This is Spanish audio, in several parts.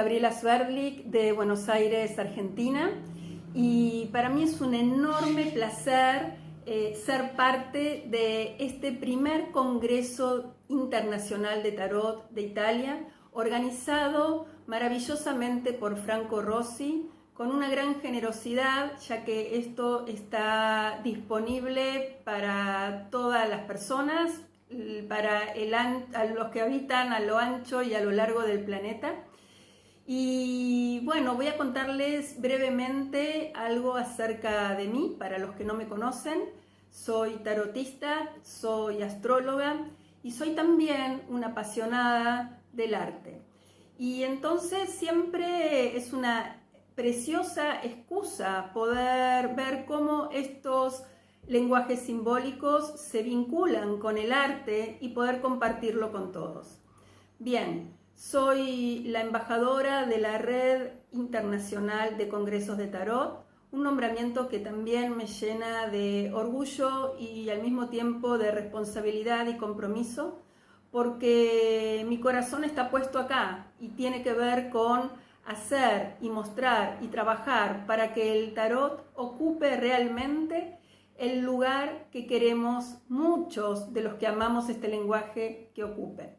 Gabriela Swerlik de Buenos Aires, Argentina, y para mí es un enorme placer ser parte de este primer Congreso Internacional de Tarot de Italia, organizado maravillosamente por Franco Rossi, con una gran generosidad, ya que esto está disponible para todas las personas, para a los que habitan a lo ancho y a lo largo del planeta. Y bueno, voy a contarles brevemente algo acerca de mí, para los que no me conocen. Soy tarotista, soy astróloga y soy también una apasionada del arte. Y entonces siempre es una preciosa excusa poder ver cómo estos lenguajes simbólicos se vinculan con el arte y poder compartirlo con todos. Bien, soy la embajadora de la Red Internacional de Congresos de Tarot, un nombramiento que también me llena de orgullo y al mismo tiempo de responsabilidad y compromiso, porque mi corazón está puesto acá y tiene que ver con hacer y mostrar y trabajar para que el tarot ocupe realmente el lugar que queremos muchos de los que amamos este lenguaje que ocupe.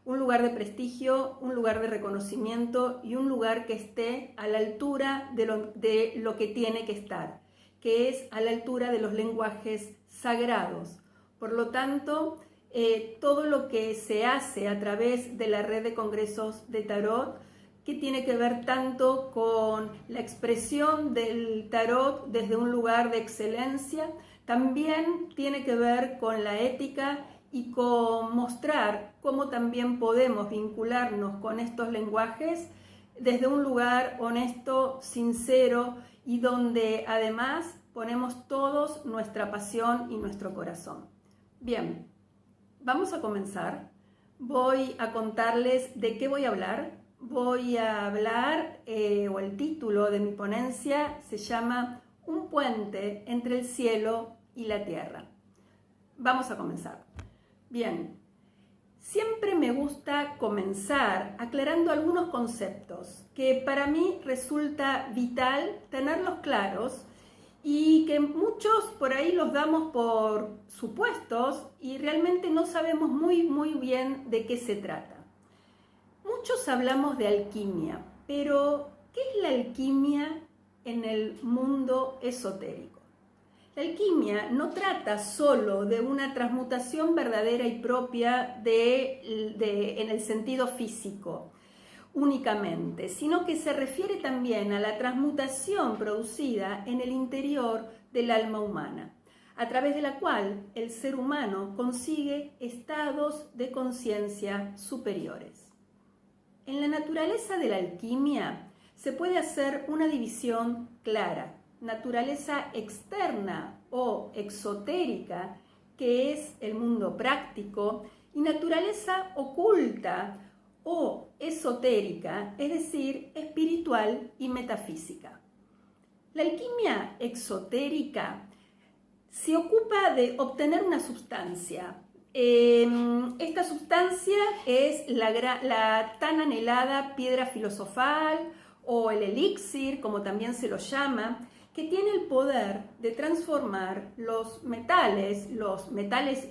Un lugar de prestigio, un lugar de reconocimiento y un lugar que esté a la altura de lo que tiene que estar, que es a la altura de los lenguajes sagrados. Por lo tanto, todo lo que se hace a través de la red de congresos de tarot, que tiene que ver tanto con la expresión del tarot desde un lugar de excelencia, también tiene que ver con la ética y con mostrar cómo también podemos vincularnos con estos lenguajes desde un lugar honesto, sincero y donde además ponemos todos nuestra pasión y nuestro corazón. Bien, vamos a comenzar. Voy a contarles de qué voy a hablar. Voy a hablar, o el título de mi ponencia se llama Un puente entre el cielo y la tierra. Vamos a comenzar. Bien, siempre me gusta comenzar aclarando algunos conceptos que para mí resulta vital tenerlos claros y que muchos por ahí los damos por supuestos y realmente no sabemos muy bien de qué se trata. Muchos hablamos de alquimia, pero ¿qué es la alquimia en el mundo esotérico? La alquimia no trata solo de una transmutación verdadera y propia en el sentido físico únicamente, sino que se refiere también a la transmutación producida en el interior del alma humana, a través de la cual el ser humano consigue estados de conciencia superiores. En la naturaleza de la alquimia se puede hacer una división clara: naturaleza externa o exotérica, que es el mundo práctico, y naturaleza oculta o esotérica, es decir, espiritual y metafísica. La alquimia exotérica se ocupa de obtener una sustancia. Esta sustancia es la tan anhelada piedra filosofal o el elixir, como también se lo llama, que tiene el poder de transformar los metales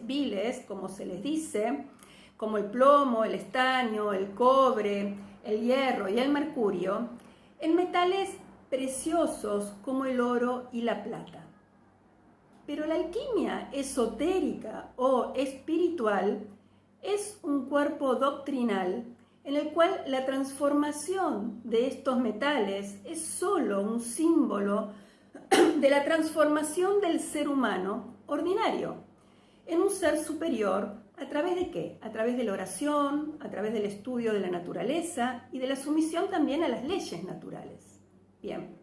viles, como se les dice, como el plomo, el estaño, el cobre, el hierro y el mercurio, en metales preciosos como el oro y la plata. Pero la alquimia esotérica o espiritual es un cuerpo doctrinal en el cual la transformación de estos metales es solo un símbolo de la transformación del ser humano ordinario en un ser superior. ¿A través de qué? A través de la oración, a través del estudio de la naturaleza y de la sumisión también a las leyes naturales. Bien.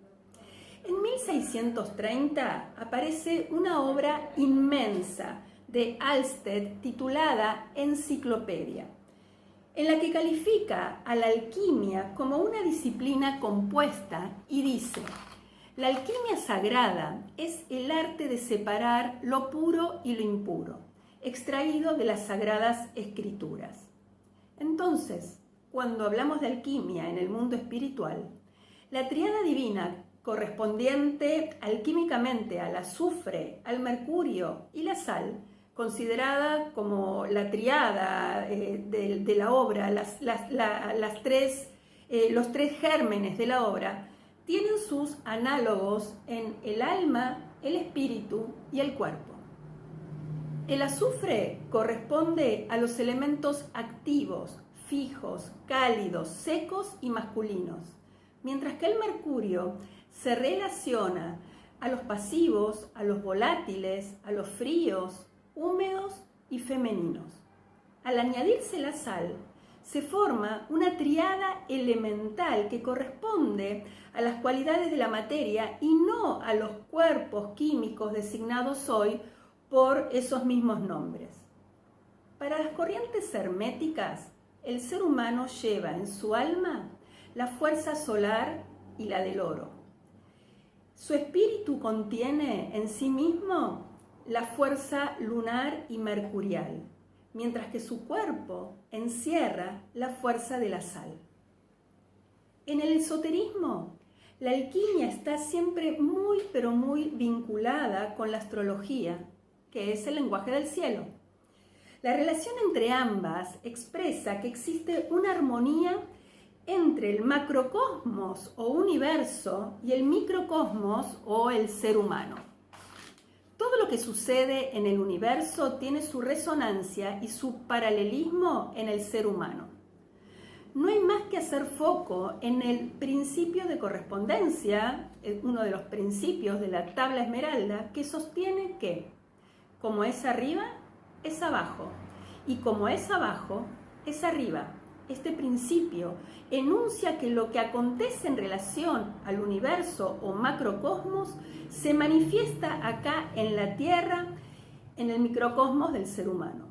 En 1630 aparece una obra inmensa de Alsted titulada Enciclopedia, en la que califica a la alquimia como una disciplina compuesta y dice: la alquimia sagrada es el arte de separar lo puro y lo impuro, extraído de las sagradas escrituras. Entonces, cuando hablamos de alquimia en el mundo espiritual, la tríada divina correspondiente alquímicamente al azufre, al mercurio y la sal, considerada como la triada de la obra, los tres gérmenes de la obra, tienen sus análogos en el alma, el espíritu y el cuerpo. El azufre corresponde a los elementos activos, fijos, cálidos, secos y masculinos, mientras que el mercurio se relaciona a los pasivos, a los volátiles, a los fríos, húmedos y femeninos. Al añadirse la sal, se forma una triada elemental que corresponde a las cualidades de la materia y no a los cuerpos químicos designados hoy por esos mismos nombres. Para las corrientes herméticas, el ser humano lleva en su alma la fuerza solar y la del oro. Su espíritu contiene en sí mismo la fuerza lunar y mercurial, mientras que su cuerpo encierra la fuerza de la sal. En el esoterismo, la alquimia está siempre muy vinculada con la astrología, que es el lenguaje del cielo. La relación entre ambas expresa que existe una armonía entre el macrocosmos o universo y el microcosmos o el ser humano. Todo lo que sucede en el universo tiene su resonancia y su paralelismo en el ser humano. No hay más que hacer foco en el principio de correspondencia, uno de los principios de la tabla esmeralda, que sostiene que como es arriba, es abajo, y como es abajo, es arriba. Este principio enuncia que lo que acontece en relación al universo o macrocosmos se manifiesta acá en la Tierra, en el microcosmos del ser humano.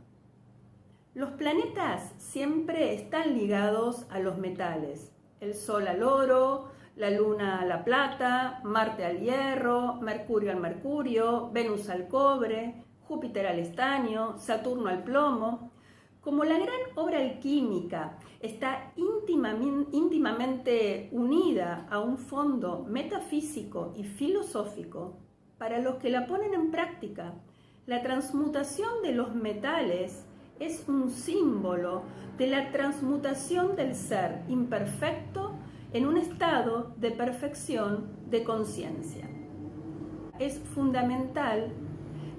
Los planetas siempre están ligados a los metales, el Sol al oro, la Luna a la plata, Marte al hierro, Mercurio al mercurio, Venus al cobre, Júpiter al estaño, Saturno al plomo. Como la gran obra alquímica está íntimamente unida a un fondo metafísico y filosófico, para los que la ponen en práctica, la transmutación de los metales es un símbolo de la transmutación del ser imperfecto en un estado de perfección de conciencia. Es fundamental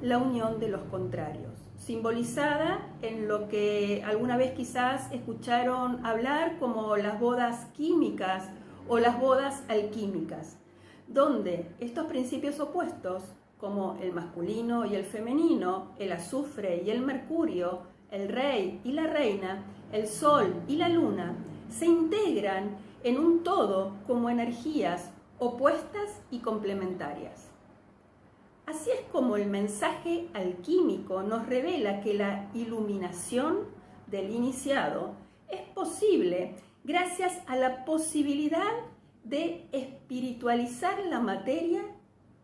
la unión de los contrarios, simbolizada en lo que alguna vez quizás escucharon hablar como las bodas químicas o las bodas alquímicas, donde estos principios opuestos, como el masculino y el femenino, el azufre y el mercurio, el rey y la reina, el sol y la luna, se integran en un todo como energías opuestas y complementarias. Así es como el mensaje alquímico nos revela que la iluminación del iniciado es posible gracias a la posibilidad de espiritualizar la materia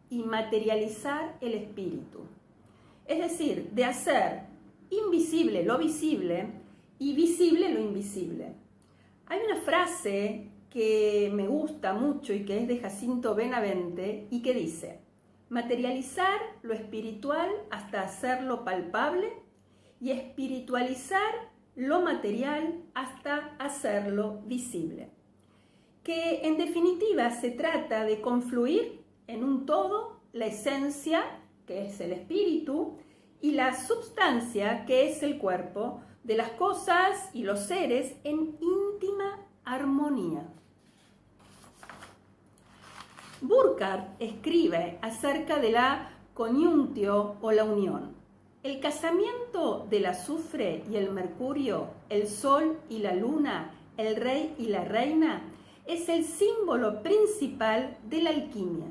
y materializar el espíritu. Es decir, de hacer invisible lo visible y visible lo invisible. Hay una frase que me gusta mucho y que es de Jacinto Benavente y que dice: materializar lo espiritual hasta hacerlo palpable y espiritualizar lo material hasta hacerlo visible. Que en definitiva se trata de confluir en un todo la esencia, que es el espíritu, y la substancia, que es el cuerpo, de las cosas y los seres en íntima armonía. Burckhardt escribe acerca de la coniunctio o la unión. El casamiento del azufre y el mercurio, el sol y la luna, el rey y la reina, es el símbolo principal de la alquimia.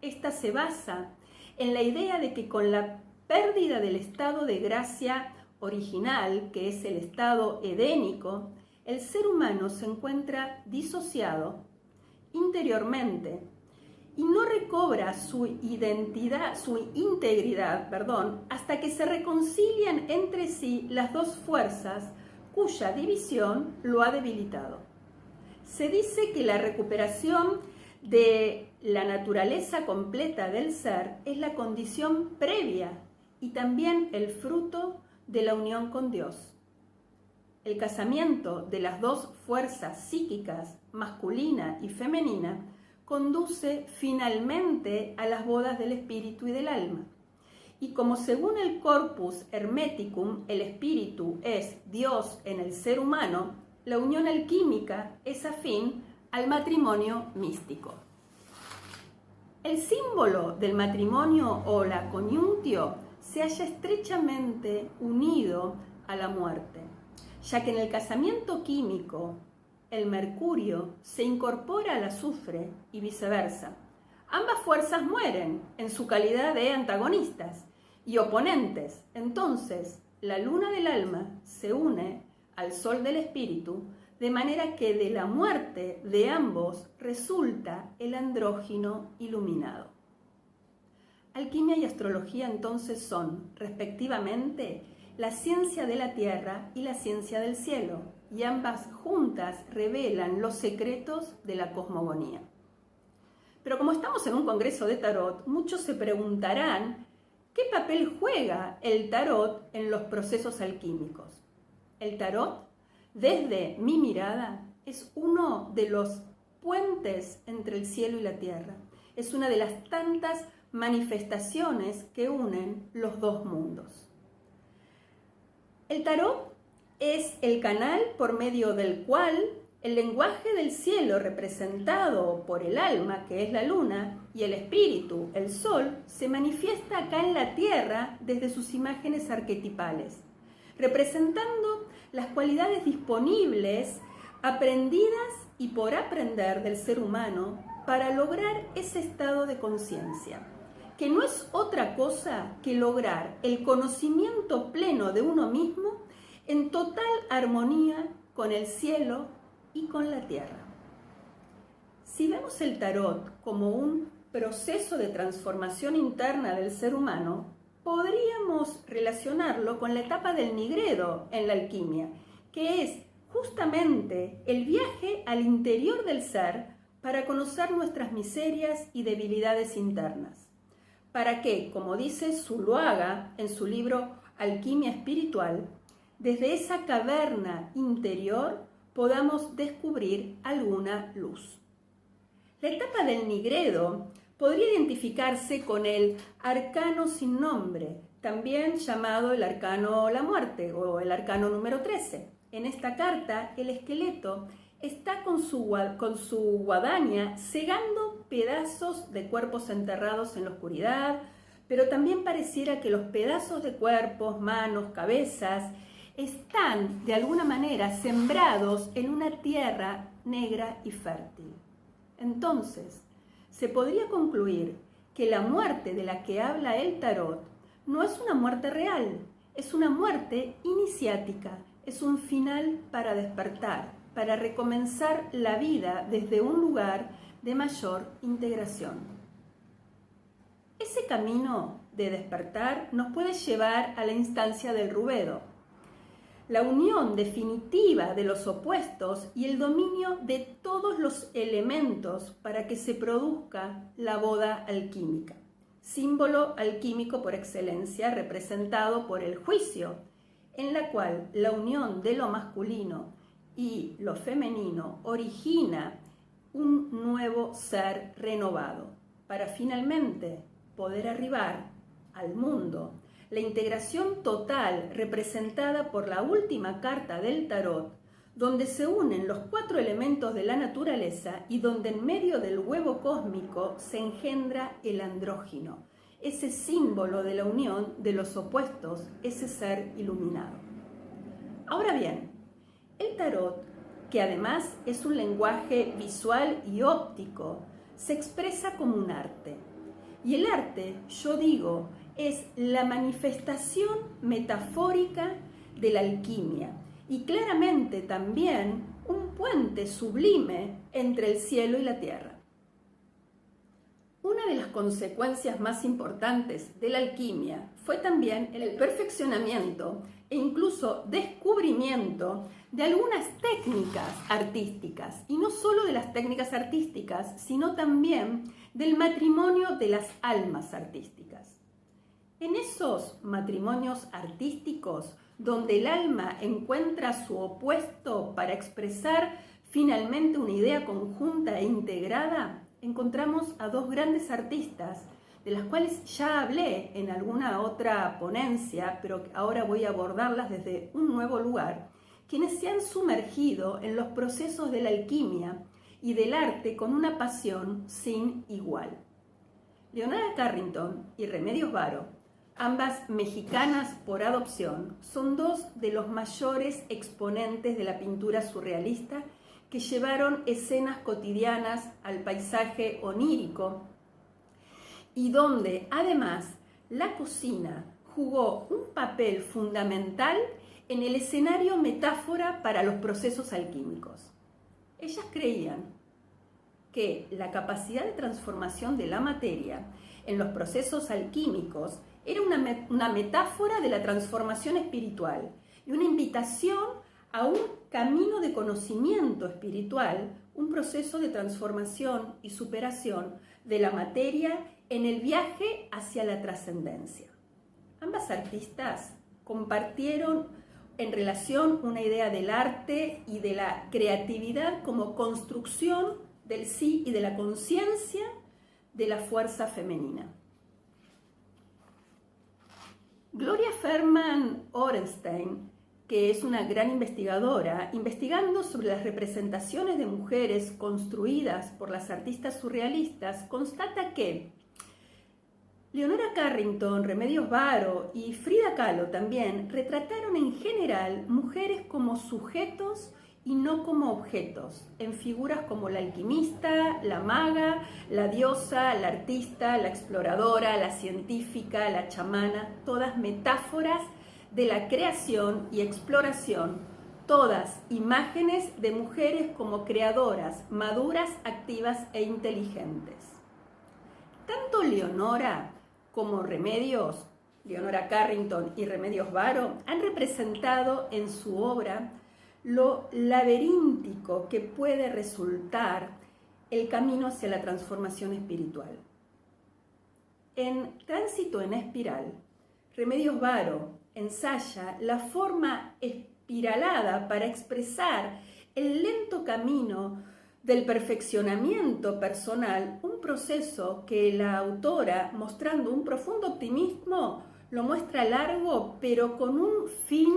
Esta se basa en la idea de que con la pérdida del estado de gracia original, que es el estado edénico, el ser humano se encuentra disociado interiormente y no recobra su integridad, hasta que se reconcilian entre sí las dos fuerzas cuya división lo ha debilitado. Se dice que la recuperación de la naturaleza completa del ser es la condición previa y también el fruto de la unión con Dios. El casamiento de las dos fuerzas psíquicas, masculina y femenina, conduce finalmente a las bodas del espíritu y del alma. Y como según el Corpus Hermeticum, el espíritu es Dios en el ser humano, la unión alquímica es afín al matrimonio místico. El símbolo del matrimonio o la coniuntio se halla estrechamente unido a la muerte, ya que en el casamiento químico el mercurio se incorpora al azufre y viceversa. Ambas fuerzas mueren en su calidad de antagonistas y oponentes. Entonces, la luna del alma se une al sol del espíritu, de manera que de la muerte de ambos resulta el andrógino iluminado. Alquimia y astrología entonces son, respectivamente, la ciencia de la tierra y la ciencia del cielo, y ambas juntas revelan los secretos de la cosmogonía. Pero como estamos en un congreso de tarot, muchos se preguntarán ¿qué papel juega el tarot en los procesos alquímicos? El tarot, desde mi mirada, es uno de los puentes entre el cielo y la tierra. Es una de las tantas manifestaciones que unen los dos mundos. El tarot es el canal por medio del cual el lenguaje del cielo representado por el alma, que es la luna, y el espíritu, el sol, se manifiesta acá en la tierra desde sus imágenes arquetipales, representando las cualidades disponibles, aprendidas y por aprender del ser humano para lograr ese estado de conciencia, que no es otra cosa que lograr el conocimiento pleno de uno mismo en total armonía con el cielo y con la tierra. Si vemos el tarot como un proceso de transformación interna del ser humano, podríamos relacionarlo con la etapa del nigredo en la alquimia, que es justamente el viaje al interior del ser para conocer nuestras miserias y debilidades internas, para que, como dice Zuloaga en su libro Alquimia Espiritual, desde esa caverna interior podamos descubrir alguna luz. La etapa del nigredo podría identificarse con el arcano sin nombre, también llamado el arcano la muerte o el arcano número 13. En esta carta, el esqueleto está con su guadaña segando pedazos de cuerpos enterrados en la oscuridad, pero también pareciera que los pedazos de cuerpos, manos, cabezas, están de alguna manera sembrados en una tierra negra y fértil. Entonces, se podría concluir que la muerte de la que habla el tarot no es una muerte real, es una muerte iniciática, es un final para despertar, para recomenzar la vida desde un lugar de mayor integración. Ese camino de despertar nos puede llevar a la instancia del rubedo, la unión definitiva de los opuestos y el dominio de todos los elementos para que se produzca la boda alquímica, símbolo alquímico por excelencia representado por el juicio, en la cual la unión de lo masculino y lo femenino origina un nuevo ser renovado, para finalmente poder arribar al mundo. La integración total representada por la última carta del tarot, donde se unen los 4 elementos de la naturaleza y donde en medio del huevo cósmico se engendra el andrógino, ese símbolo de la unión de los opuestos, ese ser iluminado. Ahora bien, el tarot, que además es un lenguaje visual y óptico, se expresa como un arte. Y el arte, yo digo, es la manifestación metafórica de la alquimia y claramente también un puente sublime entre el cielo y la tierra. Una de las consecuencias más importantes de la alquimia fue también el perfeccionamiento e incluso descubrimiento de algunas técnicas artísticas, y no solo de las técnicas artísticas, sino también del matrimonio de las almas artísticas. En esos matrimonios artísticos, donde el alma encuentra su opuesto para expresar finalmente una idea conjunta e integrada, encontramos a dos grandes artistas, de las cuales ya hablé en alguna otra ponencia, pero ahora voy a abordarlas desde un nuevo lugar, quienes se han sumergido en los procesos de la alquimia y del arte con una pasión sin igual. Leonora Carrington y Remedios Varo, ambas mexicanas por adopción, son dos de los mayores exponentes de la pintura surrealista que llevaron escenas cotidianas al paisaje onírico y donde además la cocina jugó un papel fundamental en el escenario metáfora para los procesos alquímicos. Ellas creían que la capacidad de transformación de la materia en los procesos alquímicos era una metáfora de la transformación espiritual y una invitación a un camino de conocimiento espiritual, un proceso de transformación y superación de la materia en el viaje hacia la trascendencia. Ambas artistas compartieron en relación una idea del arte y de la creatividad como construcción del sí y de la conciencia de la fuerza femenina. Gloria Ferman-Orenstein, que es una gran investigadora, investigando sobre las representaciones de mujeres construidas por las artistas surrealistas, constata que Leonora Carrington, Remedios Varo y Frida Kahlo también retrataron en general mujeres como sujetos y no como objetos, en figuras como la alquimista, la maga, la diosa, la artista, la exploradora, la científica, la chamana, todas metáforas de la creación y exploración, todas imágenes de mujeres como creadoras, maduras, activas e inteligentes. Tanto Leonora como Remedios, Leonora Carrington y Remedios Varo, han representado en su obra lo laberíntico que puede resultar el camino hacia la transformación espiritual. En Tránsito en Espiral, Remedios Varo ensaya la forma espiralada para expresar el lento camino del perfeccionamiento personal, un proceso que la autora, mostrando un profundo optimismo, lo muestra largo, pero con un fin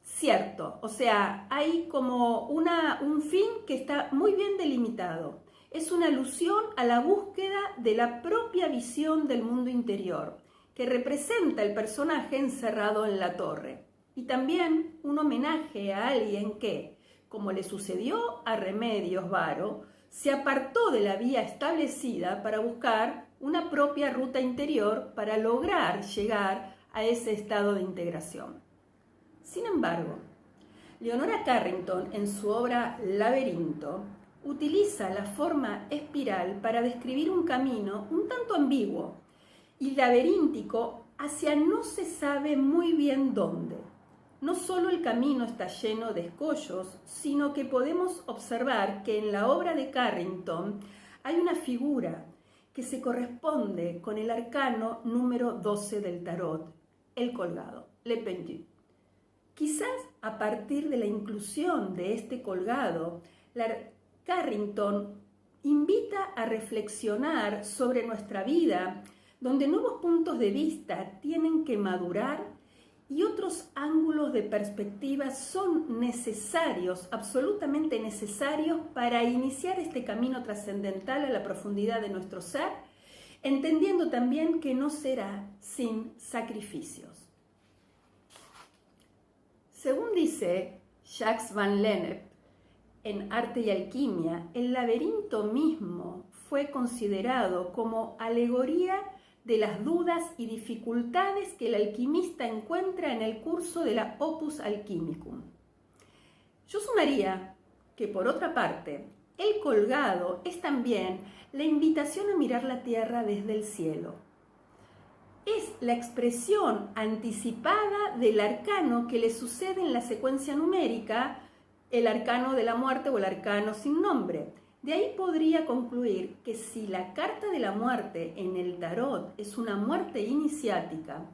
cierto. O sea, hay como un fin que está muy bien delimitado. Es una alusión a la búsqueda de la propia visión del mundo interior, que representa el personaje encerrado en la torre. Y también un homenaje a alguien que, como le sucedió a Remedios Varo, se apartó de la vía establecida para buscar una propia ruta interior para lograr llegar a ese estado de integración. Sin embargo, Leonora Carrington, en su obra Laberinto, utiliza la forma espiral para describir un camino un tanto ambiguo y laberíntico hacia no se sabe muy bien dónde. No solo el camino está lleno de escollos, sino que podemos observar que en la obra de Carrington hay una figura que se corresponde con el arcano número 12 del tarot, el colgado, le pendu. Quizás a partir de la inclusión de este colgado, Carrington invita a reflexionar sobre nuestra vida, donde nuevos puntos de vista tienen que madurar y otros ángulos de perspectiva son necesarios, absolutamente necesarios, para iniciar este camino trascendental a la profundidad de nuestro ser, entendiendo también que no será sin sacrificios. Según dice Jacques Van Lennep en Arte y Alquimia, el laberinto mismo fue considerado como alegoría de las dudas y dificultades que el alquimista encuentra en el curso de la Opus Alchemicum. Yo sumaría que, por otra parte, el colgado es también la invitación a mirar la tierra desde el cielo. Es la expresión anticipada del arcano que le sucede en la secuencia numérica, el arcano de la muerte o el arcano sin nombre. De ahí podría concluir que si la carta de la muerte en el tarot es una muerte iniciática,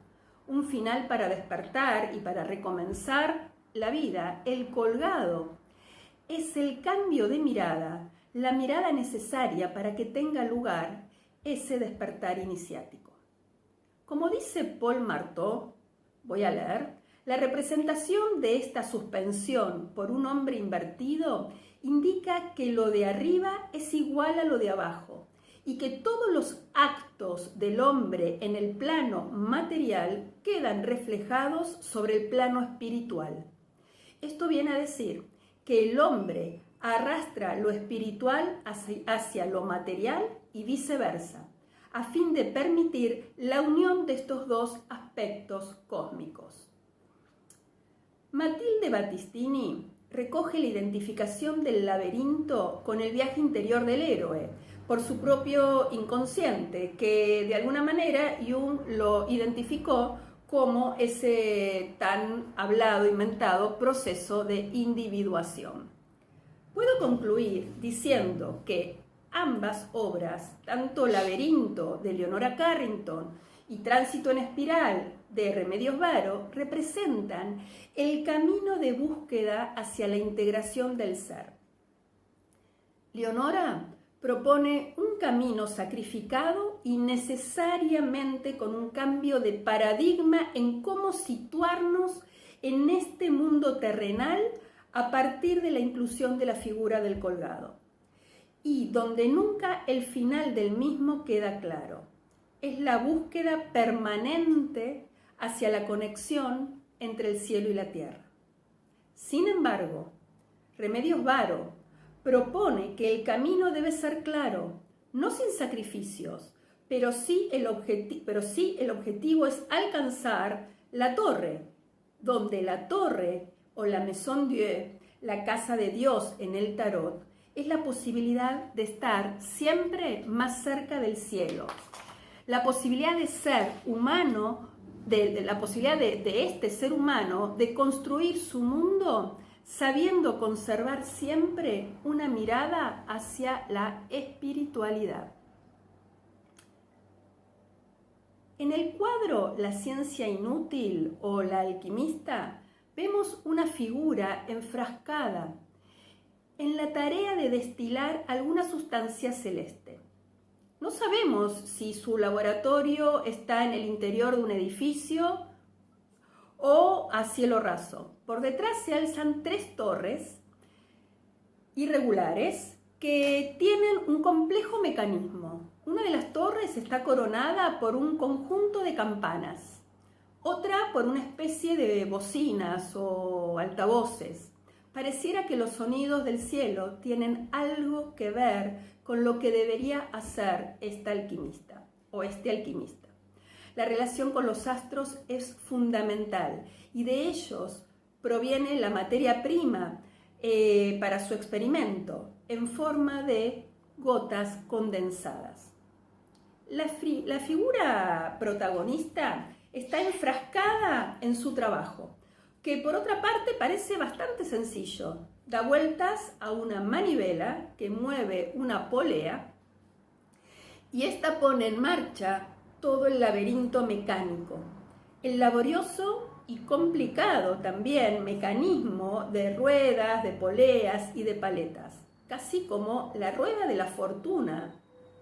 un final para despertar y para recomenzar la vida, el colgado es el cambio de mirada, la mirada necesaria para que tenga lugar ese despertar iniciático. Como dice Paul Marteau, voy a leer, la representación de esta suspensión por un hombre invertido indica que lo de arriba es igual a lo de abajo y que todos los actos del hombre en el plano material quedan reflejados sobre el plano espiritual. Esto viene a decir que el hombre arrastra lo espiritual hacia lo material y viceversa, a fin de permitir la unión de estos dos aspectos cósmicos. Matilde Battistini recoge la identificación del laberinto con el viaje interior del héroe, por su propio inconsciente, que de alguna manera Jung lo identificó como ese tan hablado, inventado proceso de individuación. Puedo concluir diciendo que ambas obras, tanto Laberinto de Leonora Carrington y Tránsito en Espiral de Remedios Varo, representan el camino de búsqueda hacia la integración del ser. Leonora propone un camino sacrificado y necesariamente con un cambio de paradigma en cómo situarnos en este mundo terrenal a partir de la inclusión de la figura del colgado, y donde nunca el final del mismo queda claro. Es la búsqueda permanente hacia la conexión entre el cielo y la tierra. Sin embargo, Remedios Varo propone que el camino debe ser claro, no sin sacrificios, pero sí el objetivo es alcanzar la torre, donde la torre o la Maison Dieu, la casa de Dios en el tarot, es la posibilidad de estar siempre más cerca del cielo. La posibilidad de ser humano, la posibilidad de este ser humano de construir su mundo sabiendo conservar siempre una mirada hacia la espiritualidad. En el cuadro La ciencia inútil o La alquimista, vemos una figura enfrascada en la tarea de destilar alguna sustancia celeste. No sabemos si su laboratorio está en el interior de un edificio o a cielo raso. Por detrás se alzan 3 torres irregulares que tienen un complejo mecanismo. Una de las torres está coronada por un conjunto de campanas, otra por una especie de bocinas o altavoces. Pareciera que los sonidos del cielo tienen algo que ver con lo que debería hacer esta alquimista o este alquimista. La relación con los astros es fundamental y de ellos proviene la materia prima para su experimento en forma de gotas condensadas. La figura protagonista está enfrascada en su trabajo, que por otra parte parece bastante sencillo. Da vueltas a una manivela que mueve una polea y esta pone en marcha todo el laberinto mecánico, el laborioso y complicado también mecanismo de ruedas, de poleas y de paletas, casi como la rueda de la fortuna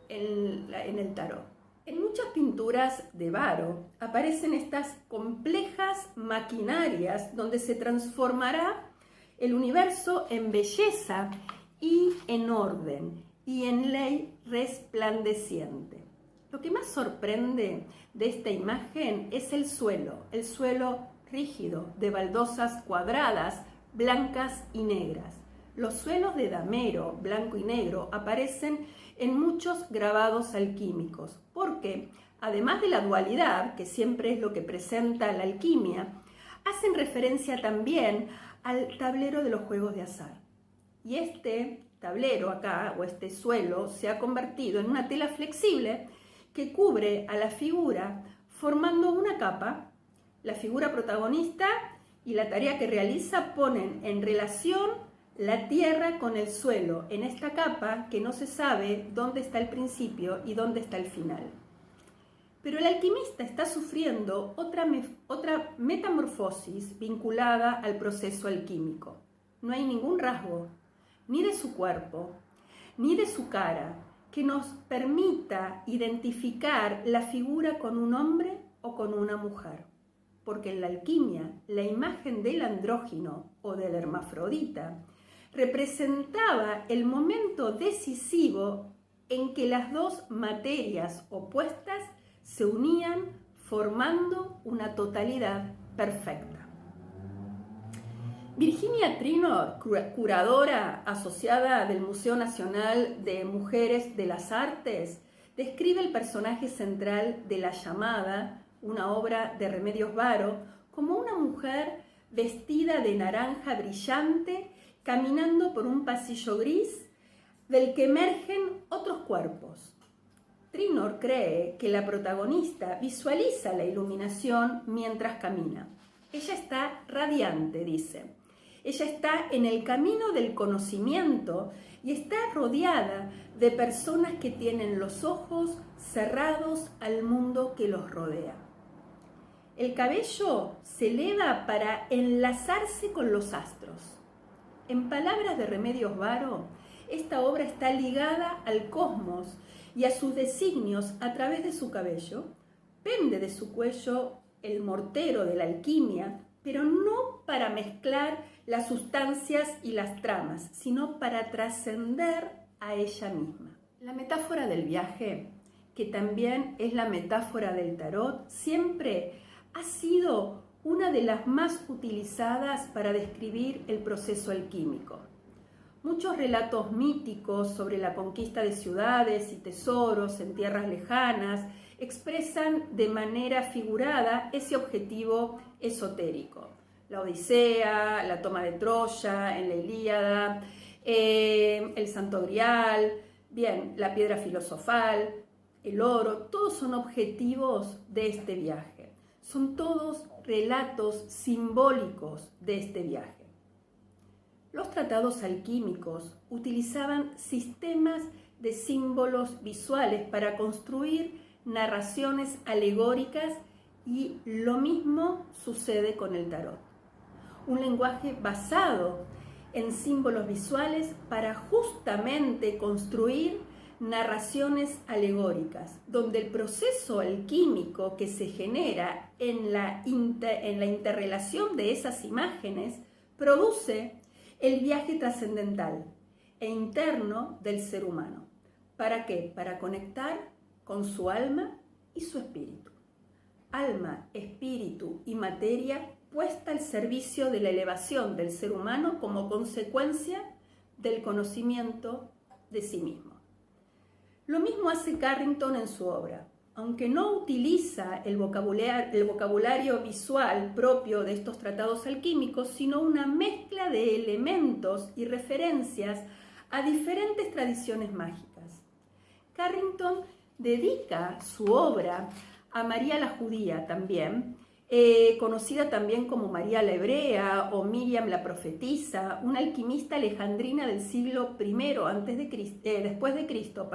en el tarot. En muchas pinturas de Varo aparecen estas complejas maquinarias donde se transformará el universo en belleza y en orden y en ley resplandeciente. Lo que más sorprende de esta imagen es el suelo rígido de baldosas cuadradas, blancas y negras. Los suelos de damero, blanco y negro, aparecen en muchos grabados alquímicos, porque, además de la dualidad, que siempre es lo que presenta la alquimia, hacen referencia también al tablero de los juegos de azar. Y este tablero acá, o este suelo, se ha convertido en una tela flexible que cubre a la figura formando una capa. La figura protagonista y la tarea que realiza ponen en relación la tierra con el suelo, en esta capa que no se sabe dónde está el principio y dónde está el final. Pero el alquimista está sufriendo otra metamorfosis vinculada al proceso alquímico. No hay ningún rasgo, ni de su cuerpo, ni de su cara, que nos permita identificar la figura con un hombre o con una mujer. Porque en la alquimia, la imagen del andrógino o del hermafrodita representaba el momento decisivo en que las dos materias opuestas se unían formando una totalidad perfecta. Virginia Trinor, curadora asociada del Museo Nacional de Mujeres de las Artes, describe el personaje central de La Llamada, una obra de Remedios Varo, como una mujer vestida de naranja brillante, caminando por un pasillo gris del que emergen otros cuerpos. Trinor cree que la protagonista visualiza la iluminación mientras camina. Ella está radiante, dice. Ella está en el camino del conocimiento y está rodeada de personas que tienen los ojos cerrados al mundo que los rodea. El cabello se eleva para enlazarse con los astros. En palabras de Remedios Varo, esta obra está ligada al cosmos y a sus designios a través de su cabello. Pende de su cuello el mortero de la alquimia, pero no para mezclar las sustancias y las tramas, sino para trascender a ella misma. La metáfora del viaje, que también es la metáfora del tarot, siempre ha sido una de las más utilizadas para describir el proceso alquímico. Muchos relatos míticos sobre la conquista de ciudades y tesoros en tierras lejanas expresan de manera figurada ese objetivo esotérico. La Odisea, la toma de Troya en la Ilíada, el Santo Grial, bien, la piedra filosofal, el oro, todos son objetivos de este viaje. Son todos relatos simbólicos de este viaje. Los tratados alquímicos utilizaban sistemas de símbolos visuales para construir narraciones alegóricas y lo mismo sucede con el tarot. Un lenguaje basado en símbolos visuales para justamente construir narraciones alegóricas, donde el proceso alquímico que se genera en la interrelación de esas imágenes produce el viaje trascendental e interno del ser humano. ¿Para qué? Para conectar con su alma y su espíritu. Alma, espíritu y materia puesta al servicio de la elevación del ser humano como consecuencia del conocimiento de sí mismo. Lo mismo hace Carrington en su obra. Aunque no utiliza el vocabulario visual propio de estos tratados alquímicos, sino una mezcla de elementos y referencias a diferentes tradiciones mágicas. Carrington dedica su obra a María la Judía también, conocida también como María la Hebrea o Miriam la Profetisa, una alquimista alejandrina del siglo I después de Cristo.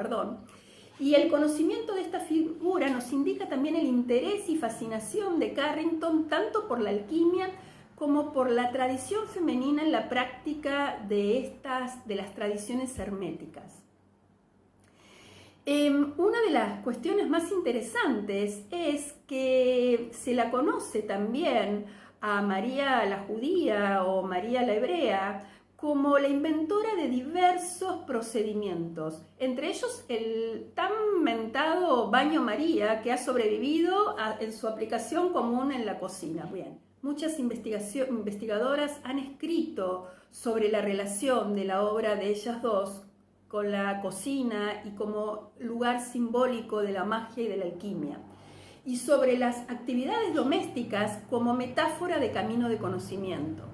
Y el conocimiento de esta figura nos indica también el interés y fascinación de Carrington tanto por la alquimia como por la tradición femenina en la práctica de las tradiciones herméticas. Una de las cuestiones más interesantes es que se la conoce también a María la Judía o María la Hebrea como la inventora de diversos procedimientos, entre ellos el tan mentado baño María que ha sobrevivido en su aplicación común en la cocina. Bien, muchas investigadoras han escrito sobre la relación de la obra de ellas dos con la cocina y como lugar simbólico de la magia y de la alquimia, y sobre las actividades domésticas como metáfora de camino de conocimiento.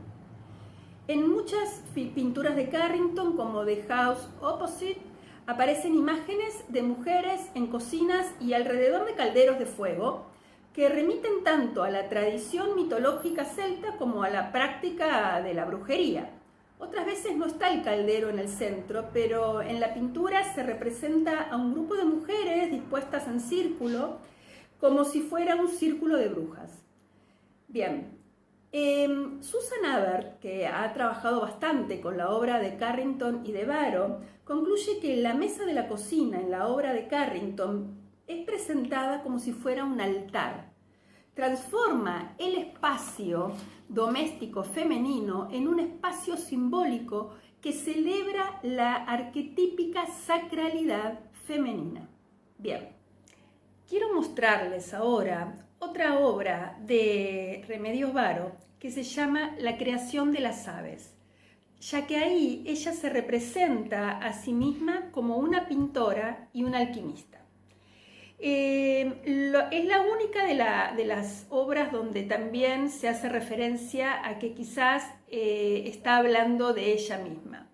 En muchas pinturas de Carrington, como The House Opposite, aparecen imágenes de mujeres en cocinas y alrededor de calderos de fuego que remiten tanto a la tradición mitológica celta como a la práctica de la brujería. Otras veces no está el caldero en el centro, pero en la pintura se representa a un grupo de mujeres dispuestas en círculo, como si fuera un círculo de brujas. Bien, Susan Avert, que ha trabajado bastante con la obra de Carrington y de Barrow, concluye que la mesa de la cocina en la obra de Carrington es presentada como si fuera un altar. Transforma el espacio doméstico femenino en un espacio simbólico que celebra la arquetípica sacralidad femenina. Bien, quiero mostrarles ahora otra obra de Remedios Varo que se llama La creación de las aves, ya que ahí ella se representa a sí misma como una pintora y una alquimista. Es la única de las obras donde también se hace referencia a que quizás está hablando de ella misma.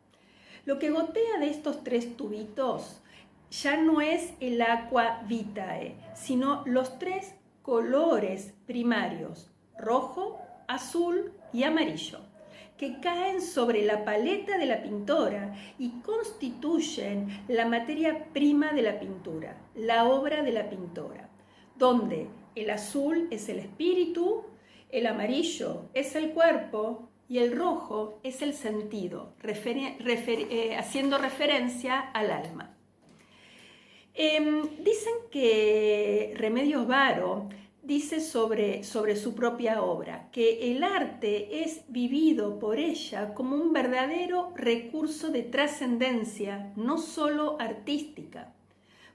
Lo que gotea de estos tres tubitos ya no es el aqua vitae, sino los tres colores primarios, rojo, azul y amarillo, que caen sobre la paleta de la pintora y constituyen la materia prima de la pintura, la obra de la pintora, donde el azul es el espíritu, el amarillo es el cuerpo y el rojo es el sentido, haciendo referencia al alma. Dicen que Remedios Varo dice sobre su propia obra, que el arte es vivido por ella como un verdadero recurso de trascendencia, no solo artística,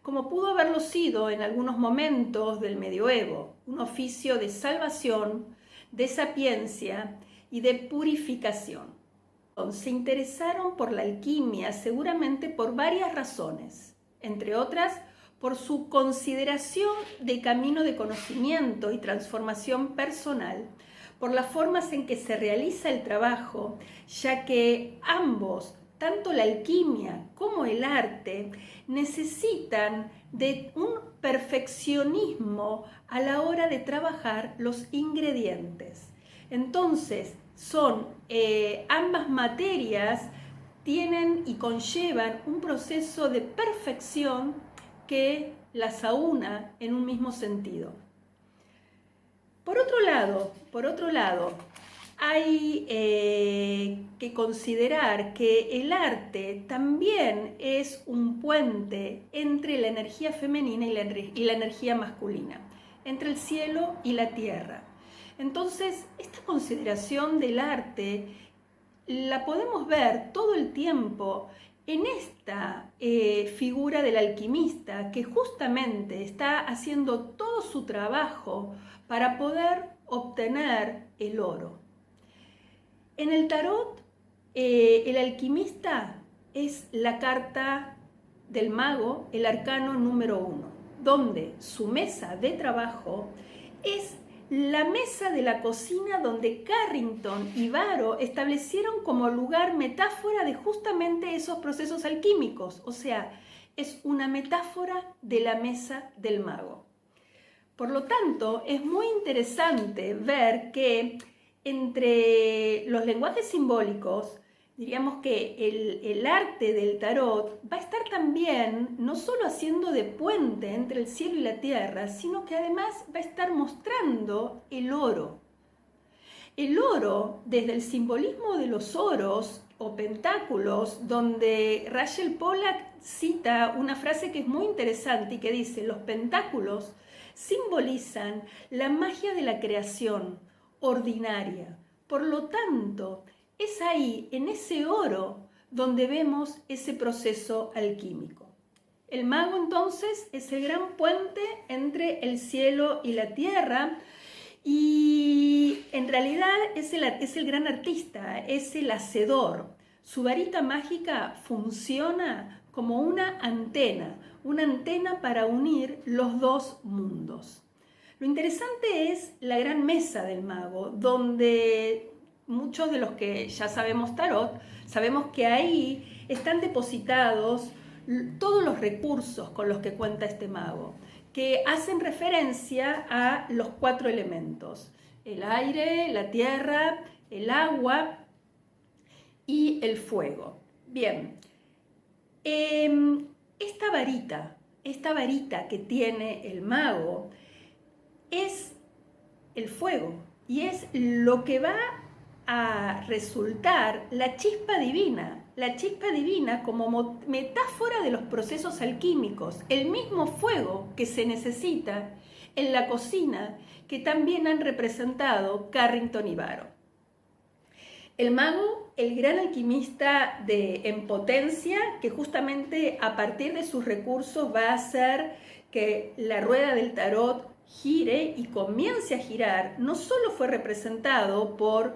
como pudo haberlo sido en algunos momentos del medioevo, un oficio de salvación, de sapiencia y de purificación. Se interesaron por la alquimia seguramente por varias razones, entre otras, por su consideración de camino de conocimiento y transformación personal, por las formas en que se realiza el trabajo, ya que ambos, tanto la alquimia como el arte, necesitan de un perfeccionismo a la hora de trabajar los ingredientes. Entonces, ambas materias tienen y conllevan un proceso de perfección que las aúna en un mismo sentido. Por otro lado, hay que considerar que el arte también es un puente entre la energía femenina y la energía masculina, entre el cielo y la tierra. Entonces, esta consideración del arte la podemos ver todo el tiempo en esta figura del alquimista que justamente está haciendo todo su trabajo para poder obtener el oro. En el tarot, el alquimista es la carta del mago, el arcano número 1, donde su mesa de trabajo es la mesa de la cocina donde Carrington y Varo establecieron como lugar metáfora de justamente esos procesos alquímicos, o sea, es una metáfora de la mesa del mago. Por lo tanto, es muy interesante ver que entre los lenguajes simbólicos, diríamos que el arte del tarot va a estar también no solo haciendo de puente entre el cielo y la tierra, sino que además va a estar mostrando el oro. El oro, desde el simbolismo de los oros o pentáculos, donde Rachel Pollack cita una frase que es muy interesante y que dice: los pentáculos simbolizan la magia de la creación ordinaria. Por lo tanto, es ahí, en ese oro, donde vemos ese proceso alquímico. El mago, entonces, es el gran puente entre el cielo y la tierra y, en realidad, es el gran artista, es el hacedor. Su varita mágica funciona como una antena para unir los dos mundos. Lo interesante es la gran mesa del mago, donde muchos de los que ya sabemos tarot, sabemos que ahí están depositados todos los recursos con los que cuenta este mago, que hacen referencia a los 4 elementos: el aire, la tierra, el agua y el fuego. Bien, esta varita que tiene el mago es el fuego y es lo que va a resultar la chispa divina como metáfora de los procesos alquímicos, el mismo fuego que se necesita en la cocina, que también han representado Carrington y Barrow. El mago, el gran alquimista en potencia, que justamente a partir de sus recursos va a hacer que la rueda del tarot gire y comience a girar, no solo fue representado por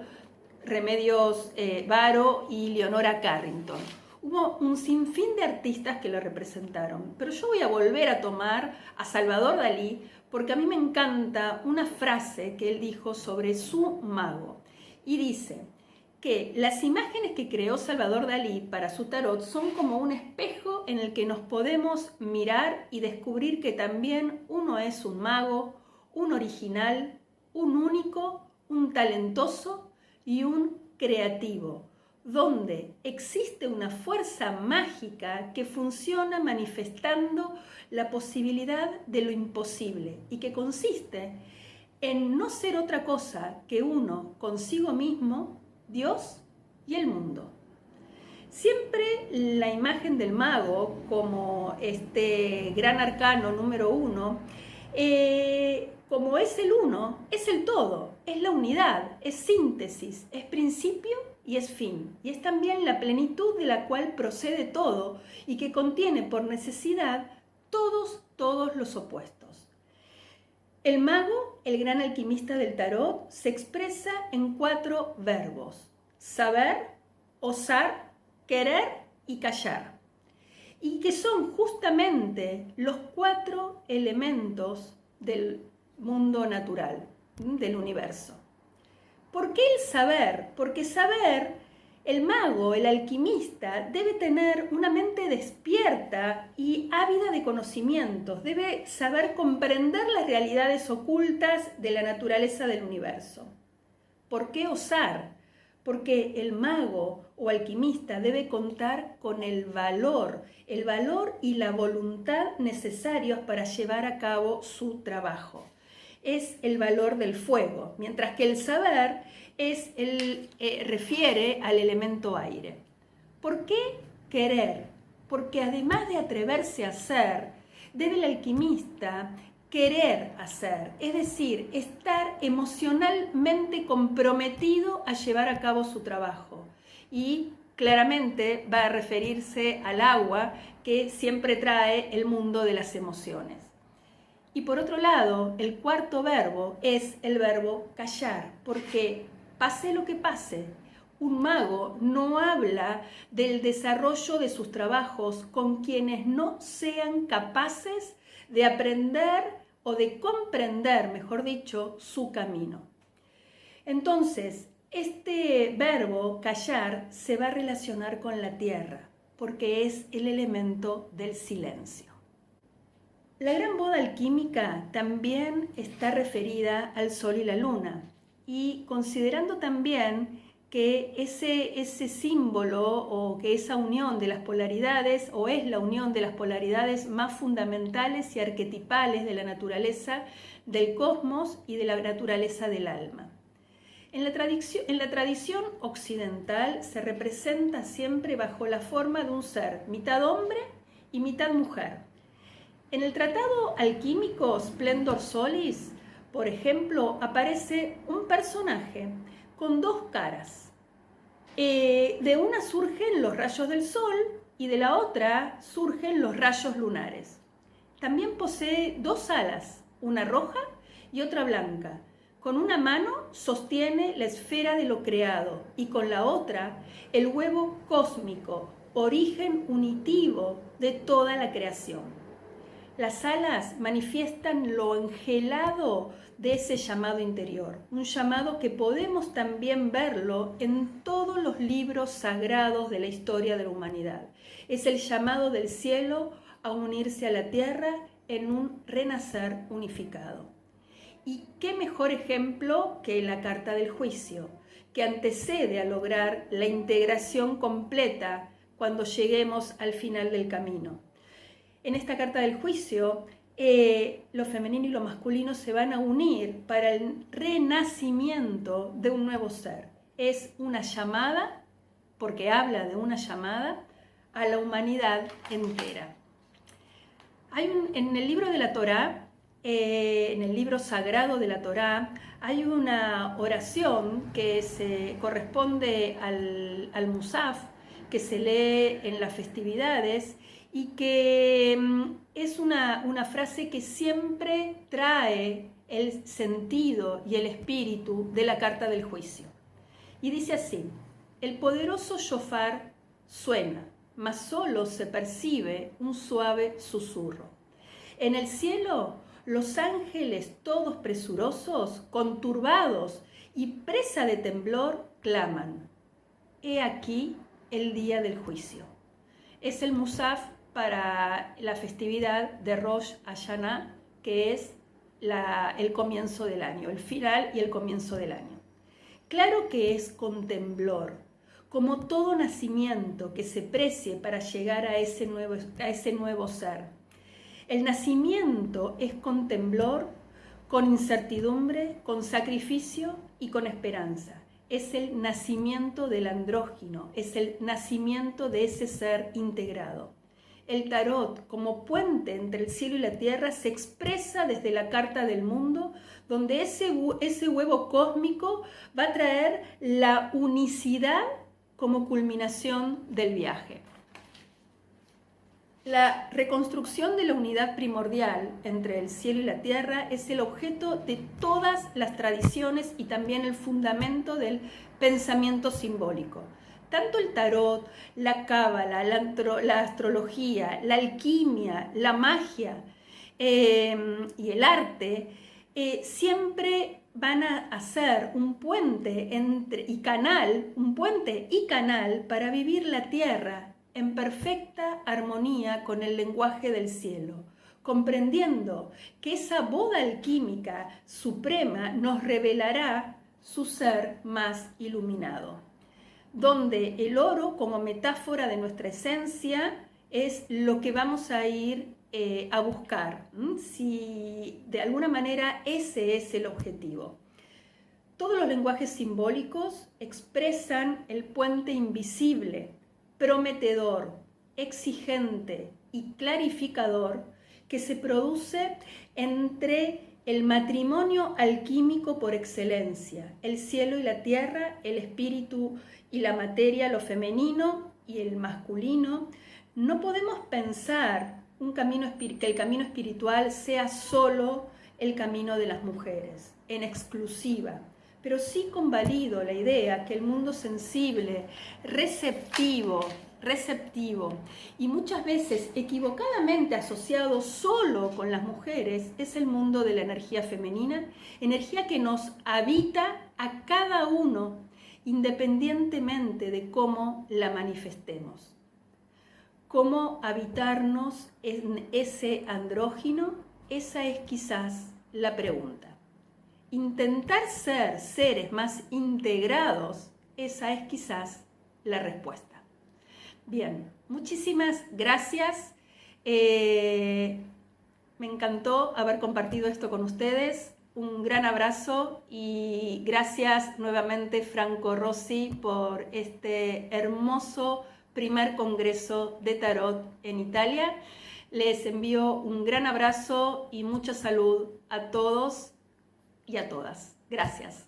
Remedios Varo y Leonora Carrington. Hubo un sinfín de artistas que lo representaron, pero yo voy a volver a tomar a Salvador Dalí porque a mí me encanta una frase que él dijo sobre su mago. Y dice que las imágenes que creó Salvador Dalí para su tarot son como un espejo en el que nos podemos mirar y descubrir que también uno es un mago, un original, un único, un talentoso y un creativo, donde existe una fuerza mágica que funciona manifestando la posibilidad de lo imposible y que consiste en no ser otra cosa que uno consigo mismo, Dios y el mundo. Siempre la imagen del mago como este gran arcano número 1, como es el uno, es el todo, es la unidad, es síntesis, es principio y es fin. Y es también la plenitud de la cual procede todo y que contiene por necesidad todos los opuestos. El mago, el gran alquimista del tarot, se expresa en 4 verbos: saber, osar, querer y callar. Y que son justamente los 4 elementos del mundo natural, del universo. ¿Por qué el saber? Porque saber, el mago, el alquimista, debe tener una mente despierta y ávida de conocimientos, debe saber comprender las realidades ocultas de la naturaleza del universo. ¿Por qué osar? Porque el mago o alquimista debe contar con el valor y la voluntad necesarios para llevar a cabo su trabajo. Es el valor del fuego, mientras que el saber refiere al elemento aire. ¿Por qué querer? Porque además de atreverse a hacer, debe el alquimista querer hacer, es decir, estar emocionalmente comprometido a llevar a cabo su trabajo. Y claramente va a referirse al agua que siempre trae el mundo de las emociones. Y por otro lado, el 4º verbo es el verbo callar, porque pase lo que pase, un mago no habla del desarrollo de sus trabajos con quienes no sean capaces de aprender o de comprender, mejor dicho, su camino. Entonces, este verbo callar se va a relacionar con la tierra, porque es el elemento del silencio. La gran boda alquímica también está referida al sol y la luna, y considerando también que ese símbolo o que esa unión de las polaridades o es la unión de las polaridades más fundamentales y arquetipales de la naturaleza del cosmos y de la naturaleza del alma. En la tradición occidental se representa siempre bajo la forma de un ser mitad hombre y mitad mujer. En el tratado alquímico Splendor Solis, por ejemplo, aparece un personaje con 2 caras. De una surgen los rayos del sol y de la otra surgen los rayos lunares. También posee 2 alas, una roja y otra blanca. Con una mano sostiene la esfera de lo creado y con la otra el huevo cósmico, origen unitivo de toda la creación. Las alas manifiestan lo angelado de ese llamado interior, un llamado que podemos también verlo en todos los libros sagrados de la historia de la humanidad. Es el llamado del cielo a unirse a la tierra en un renacer unificado. ¿Y qué mejor ejemplo que la carta del juicio, que antecede a lograr la integración completa cuando lleguemos al final del camino? En esta carta del juicio, lo femenino y lo masculino se van a unir para el renacimiento de un nuevo ser. Es una llamada, porque habla de una llamada a la humanidad entera. En el libro de la Torá, en el libro sagrado de la Torá, hay una oración que se corresponde al Musaf, que se lee en las festividades y que es una frase que siempre trae el sentido y el espíritu de la carta del juicio. Y dice así: el poderoso shofar suena, mas solo se percibe un suave susurro. En el cielo, los ángeles todos presurosos, conturbados y presa de temblor, claman: he aquí el día del juicio. Es el Musaf para la festividad de Rosh Hashanah, que es el comienzo del año, el final y el comienzo del año. Claro que es con temblor, como todo nacimiento que se precie para llegar a ese nuevo ser. El nacimiento es con temblor, con incertidumbre, con sacrificio y con esperanza. Es el nacimiento del andrógino, es el nacimiento de ese ser integrado. El tarot, como puente entre el cielo y la tierra, se expresa desde la carta del mundo, donde ese huevo cósmico va a traer la unicidad como culminación del viaje. La reconstrucción de la unidad primordial entre el cielo y la tierra es el objeto de todas las tradiciones y también el fundamento del pensamiento simbólico. Tanto el tarot, la cábala, la astrología, la alquimia, la magia y el arte siempre van a hacer un puente y canal para vivir la tierra en perfecta armonía con el lenguaje del cielo, comprendiendo que esa boda alquímica suprema nos revelará su ser más iluminado, donde el oro como metáfora de nuestra esencia es lo que vamos a ir a buscar, si de alguna manera ese es el objetivo. Todos los lenguajes simbólicos expresan el puente invisible, prometedor, exigente y clarificador que se produce entre el matrimonio alquímico por excelencia, el cielo y la tierra, el espíritu y la materia, lo femenino y el masculino. No podemos pensar que el camino espiritual sea solo el camino de las mujeres, en exclusiva, pero sí convalido la idea que el mundo sensible, receptivo y muchas veces equivocadamente asociado solo con las mujeres es el mundo de la energía femenina, energía que nos habita a cada uno independientemente de cómo la manifestemos. ¿Cómo habitarnos en ese andrógino? Esa es quizás la pregunta. Intentar ser seres más integrados, esa es quizás la respuesta. Bien, muchísimas gracias. Me encantó haber compartido esto con ustedes. Un gran abrazo y gracias nuevamente, Franco Rossi, por este hermoso primer congreso de tarot en Italia. Les envío un gran abrazo y mucha salud a todos y a todas. Gracias.